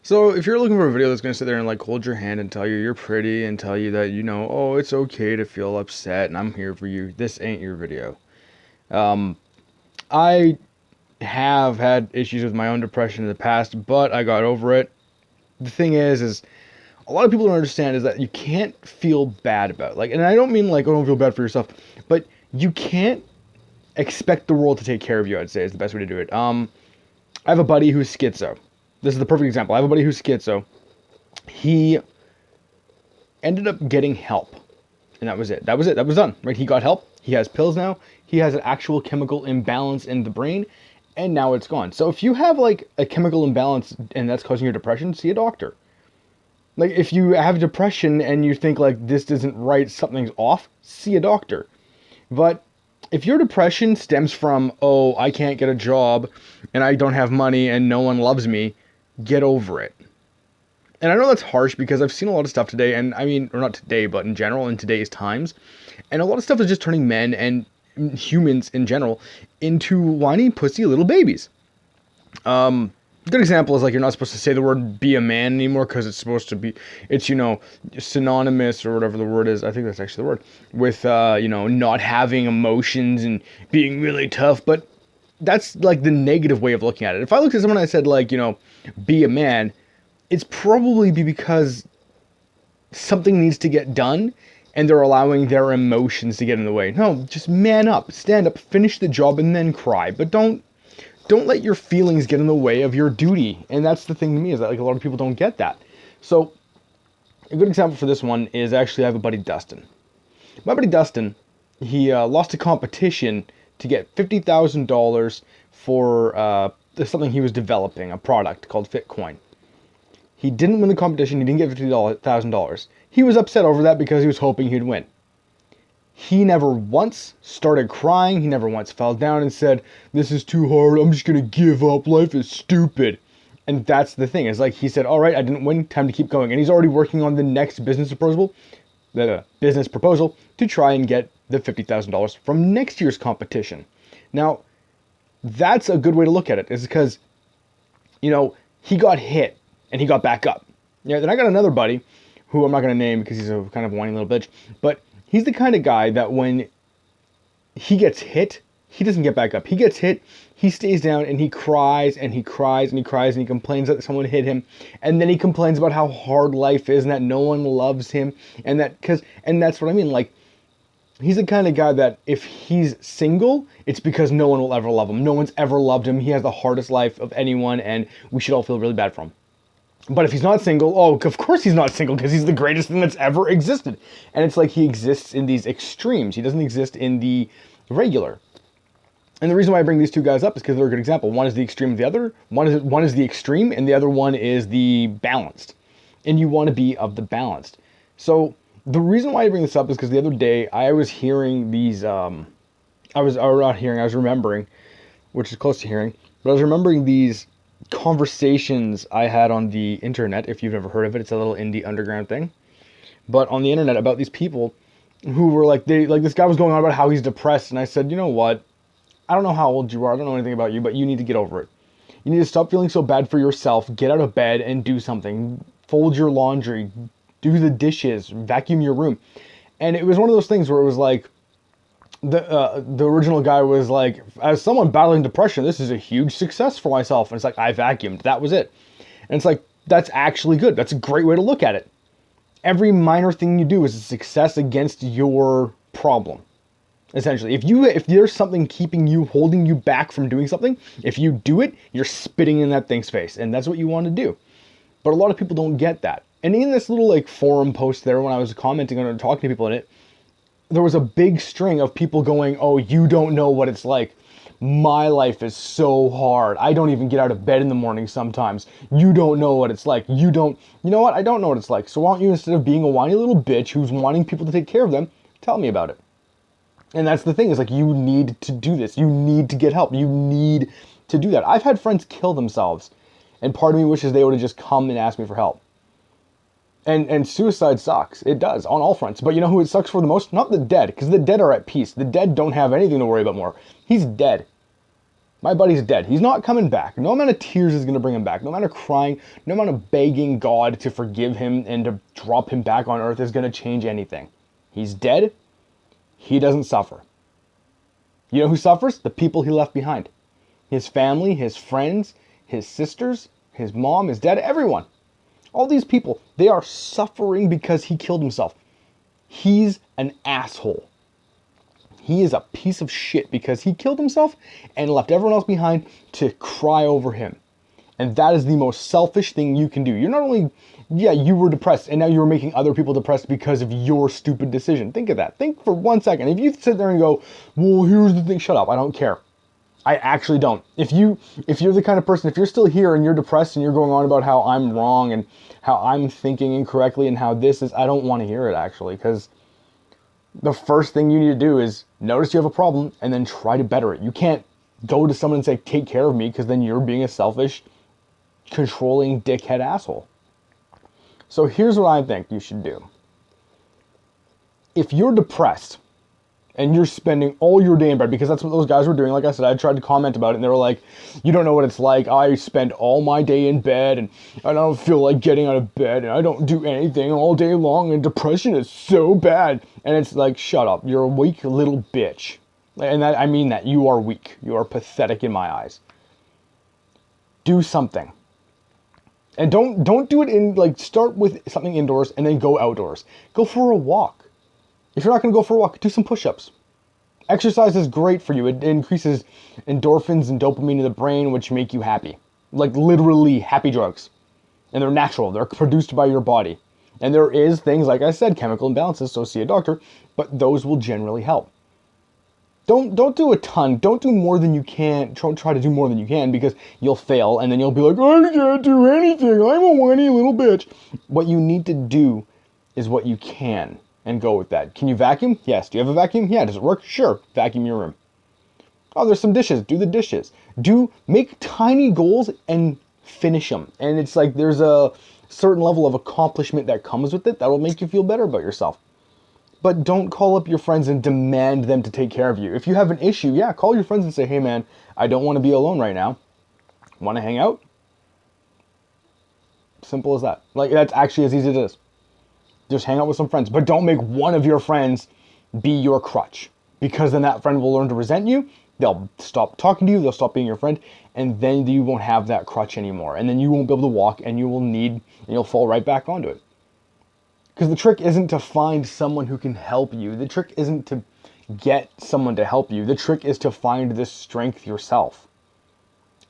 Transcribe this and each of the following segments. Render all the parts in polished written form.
So if you're looking for a video that's going to sit there and like hold your hand and tell you you're pretty and tell you that, oh, it's okay to feel upset and I'm here for you, this ain't your video. I have had issues with my own depression in the past, but I got over it. The thing is a lot of people don't understand is that you can't feel bad about it. Like, and I don't mean like, oh, don't feel bad for yourself, but you can't expect the world to take care of you, I'd say is the best way to do it. I have a buddy who's schizo. This is the perfect example. I have a buddy who's schizo. He ended up getting help. And that was it. That was it. That was done. Right? He got help. He has pills now. He has an actual chemical imbalance in the brain. And now it's gone. So if you have like a chemical imbalance and that's causing your depression, see a doctor. Like if you have depression and you think like this isn't right, something's off, see a doctor. But if your depression stems from, oh, I can't get a job and I don't have money and no one loves me, get over it. And I know that's harsh because I've seen a lot of stuff today, and I mean, or not today, but in general, in today's times. And a lot of stuff is just turning men and humans in general into whiny, pussy little babies. A good example is like you're not supposed to say the word be a man anymore because it's supposed to be, it's, synonymous or whatever the word is. I think that's actually the word with, not having emotions and being really tough. But that's like the negative way of looking at it. If I looked at someone and I said like, be a man, it's probably because something needs to get done and they're allowing their emotions to get in the way. No, just man up, stand up, finish the job and then cry. But don't let your feelings get in the way of your duty. And that's the thing to me is that like a lot of people don't get that. So a good example for this one is actually I have a buddy Dustin. My buddy Dustin, he lost a competition to get $50,000 for something he was developing, a product called Fitcoin. He didn't win the competition. He didn't get $50,000. He was upset over that because he was hoping he'd win. He never once started crying. He never once fell down and said, this is too hard. I'm just going to give up. Life is stupid. And that's the thing. It's like he said, all right, I didn't win. Time to keep going. And he's already working on the next business proposal to try and get the $50,000 from next year's competition. Now, that's a good way to look at it is because, he got hit and he got back up. Yeah, then I got another buddy who I'm not going to name because he's a kind of whiny little bitch, but he's the kind of guy that when he gets hit, he doesn't get back up. He gets hit, he stays down and he cries and he cries and he cries and he complains that someone hit him. And then he complains about how hard life is and that no one loves him. And that's what I mean. Like, he's the kind of guy that if he's single, it's because no one will ever love him. No one's ever loved him. He has the hardest life of anyone and we should all feel really bad for him. But if he's not single, oh, of course he's not single because he's the greatest thing that's ever existed. And it's like he exists in these extremes. He doesn't exist in the regular. And the reason why I bring these two guys up is because they're a good example. One is the extreme of the other. One is the extreme and the other one is the balanced. And you want to be of the balanced. So the reason why I bring this up is because the other day I was hearing these, I was remembering, which is close to hearing, but I was remembering these conversations I had on the internet. If you've never heard of it, it's a little indie underground thing, but on the internet about these people who were like, this guy was going on about how he's depressed, and I said, you know what, I don't know how old you are, I don't know anything about you, but you need to get over it. You need to stop feeling so bad for yourself, get out of bed and do something, fold your laundry, do the dishes, vacuum your room. And it was one of those things where it was like, the original guy was like, as someone battling depression, this is a huge success for myself. And it's like, I vacuumed. That was it. And it's like, that's actually good. That's a great way to look at it. Every minor thing you do is a success against your problem. Essentially, if there's something keeping you, holding you back from doing something, if you do it, you're spitting in that thing's face. And that's what you want to do. But a lot of people don't get that. And in this little like forum post there, when I was commenting on it and talking to people in it, there was a big string of people going, oh, you don't know what it's like. My life is so hard. I don't even get out of bed in the morning sometimes. You don't know what it's like. You know what? I don't know what it's like. So why don't you, instead of being a whiny little bitch who's wanting people to take care of them, tell me about it. And that's the thing, is like, you need to do this. You need to get help. You need to do that. I've had friends kill themselves. And part of me wishes they would have just come and asked me for help. And suicide sucks. It does, on all fronts. But you know who it sucks for the most? Not the dead, because the dead are at peace. The dead don't have anything to worry about more. He's dead. My buddy's dead. He's not coming back. No amount of tears is going to bring him back. No amount of crying, no amount of begging God to forgive him and to drop him back on earth is going to change anything. He's dead. He doesn't suffer. You know who suffers? The people he left behind. His family, his friends, his sisters, his mom, his dad, everyone. All these people, they are suffering because he killed himself. He's an asshole. He is a piece of shit because he killed himself and left everyone else behind to cry over him. And that is the most selfish thing you can do. You're not only, yeah, you were depressed and now you're making other people depressed because of your stupid decision. Think of that. Think for 1 second. If you sit there and go, well, here's the thing, shut up, I don't care. I actually don't. If you're the kind of person, if you're still here and you're depressed and you're going on about how I'm wrong and how I'm thinking incorrectly and how this is, I don't want to hear it actually, because the first thing you need to do is notice you have a problem and then try to better it. You can't go to someone and say, take care of me, because then you're being a selfish, controlling dickhead asshole. So here's what I think you should do. If you're depressed and you're spending all your day in bed, because that's what those guys were doing. Like I said, I tried to comment about it and they were like, you don't know what it's like. I spend all my day in bed and I don't feel like getting out of bed and I don't do anything all day long and depression is so bad. And it's like, shut up. You're a weak little bitch. And I mean that. You are weak. You are pathetic in my eyes. Do something. And don't do it in, like, start with something indoors and then go outdoors. Go for a walk. If you're not going to go for a walk, do some push-ups. Exercise is great for you. It increases endorphins and dopamine in the brain, which make you happy. Like, literally happy drugs. And they're natural. They're produced by your body. And there is things, like I said, chemical imbalances, so see a doctor, but those will generally help. Don't do a ton. Don't do more than you can. Try to do more than you can, because you'll fail, and then you'll be like, I can't do anything. I'm a whiny little bitch. What you need to do is what you can, and go with that. Can you vacuum? Yes. Do you have a vacuum? Yeah. Does it work? Sure. Vacuum your room. Oh, there's some dishes. Do the dishes. Make tiny goals and finish them. And it's like there's a certain level of accomplishment that comes with it that will make you feel better about yourself. But don't call up your friends and demand them to take care of you. If you have an issue, yeah, call your friends and say, hey man, I don't want to be alone right now. Want to hang out? Simple as that. Like, that's actually as easy as it is. Just hang out with some friends. But don't make one of your friends be your crutch. Because then that friend will learn to resent you. They'll stop talking to you. They'll stop being your friend. And then you won't have that crutch anymore. And then you won't be able to walk, and you'll fall right back onto it. Because the trick isn't to find someone who can help you. The trick isn't to get someone to help you. The trick is to find this strength yourself.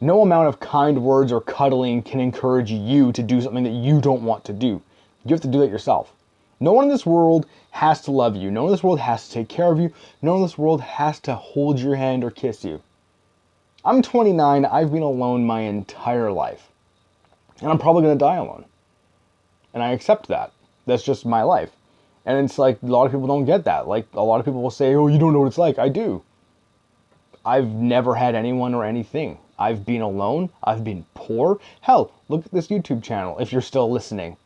No amount of kind words or cuddling can encourage you to do something that you don't want to do. You have to do that yourself. No one in this world has to love you. No one in this world has to take care of you. No one in this world has to hold your hand or kiss you. I'm 29. I've been alone my entire life. And I'm probably going to die alone. And I accept that. That's just my life. And it's like, a lot of people don't get that. Like, a lot of people will say, oh, you don't know what it's like. I do. I've never had anyone or anything. I've been alone. I've been poor. Hell, look at this YouTube channel if you're still listening.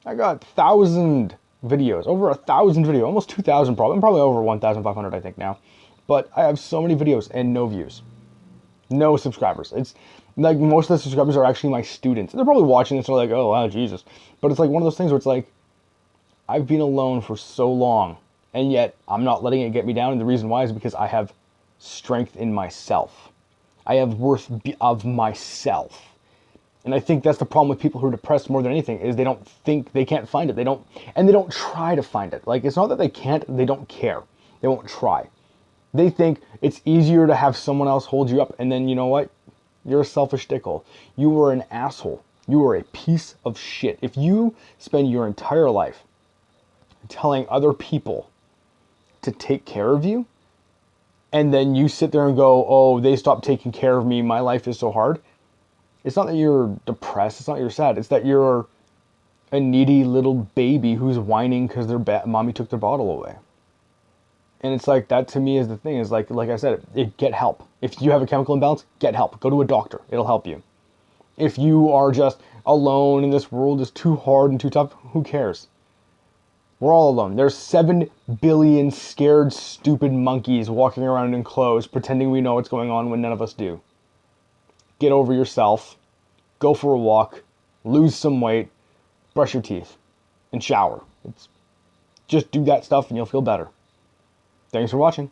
I got 1,000 videos, over 1,000 videos, almost 2,000 probably. I'm probably over 1,500 I think now. But I have so many videos and no views. No subscribers. It's like most of the subscribers are actually my students. They're probably watching this and they're like, oh, wow, Jesus. But it's like one of those things where it's like, I've been alone for so long, and yet I'm not letting it get me down. And the reason why is because I have strength in myself. I have worth of myself. And I think that's the problem with people who are depressed more than anything, is they don't think, they can't find it. They don't try to find it. Like, it's not that they can't, they don't care. They won't try. They think it's easier to have someone else hold you up, and then, you know what? You're a selfish dickhole. You are an asshole. You are a piece of shit. If you spend your entire life telling other people to take care of you, and then you sit there and go, oh, they stopped taking care of me, my life is so hard. It's not that you're depressed, it's not that you're sad, it's that you're a needy little baby who's whining because their mommy took their bottle away. And it's like, that to me is the thing, is like I said, get help. If you have a chemical imbalance, get help. Go to a doctor, it'll help you. If you are just alone and this world is too hard and too tough, who cares? We're all alone. There's 7 billion scared, stupid monkeys walking around in clothes pretending we know what's going on when none of us do. Get over yourself. Go for a walk. Lose some weight. Brush your teeth. And shower. Just do that stuff and you'll feel better. Thanks for watching.